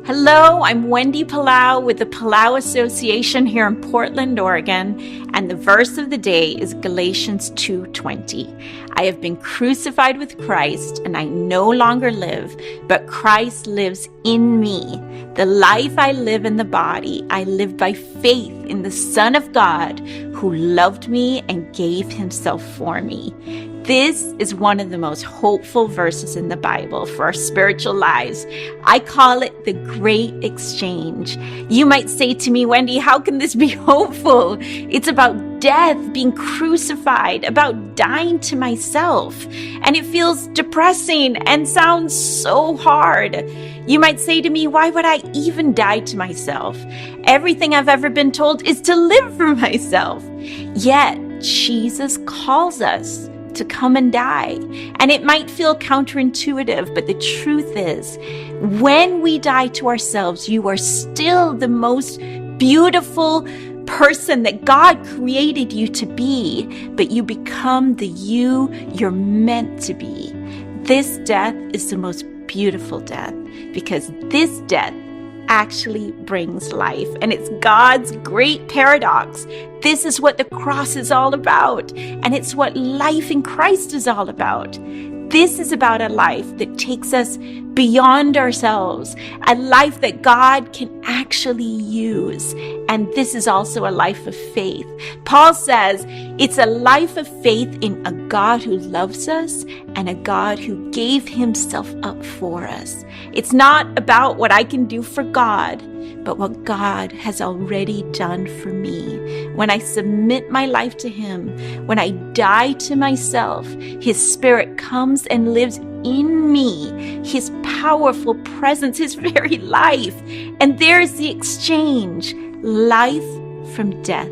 Hello, I'm Wendy Palau with the Palau Association here in Portland, Oregon, and the verse of the day is Galatians 2:20. I have been crucified with Christ, and I no longer live, but Christ lives in me. The life I live in the body, I live by faith in the Son of God who loved me and gave himself for me. This is one of the most hopeful verses in the Bible for our spiritual lives. I call it the Great Exchange. You might say to me, Wendy, how can this be hopeful? It's about death, being crucified, about dying to myself. And it feels depressing and sounds so hard. You might say to me, why would I even die to myself? Everything I've ever been told is to live for myself. Yet, Jesus calls us to come and die. And it might feel counterintuitive, but the truth is, when we die to ourselves, you are still the most beautiful person that God created you to be, but you become the you you're meant to be. This death is the most beautiful death because this death actually brings life. And it's God's great paradox. This is what the cross is all about. And it's what life in Christ is all about. This is about a life that takes us beyond ourselves, a life that God can actually use. And this is also a life of faith. Paul says it's a life of faith in a God who loves us and a God who gave himself up for us. It's not about what I can do for God, but what God has already done for me. When I submit my life to him, when I die to myself, his spirit comes and lives in me, his powerful presence, his very life. And there's the exchange, life from death.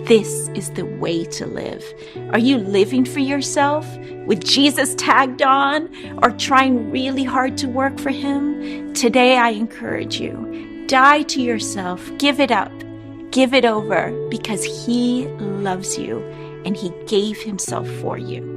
This is the way to live. Are you living for yourself with Jesus tagged on or trying really hard to work for him? Today I encourage you, die to yourself, give it up, give it over because he loves you and he gave himself for you.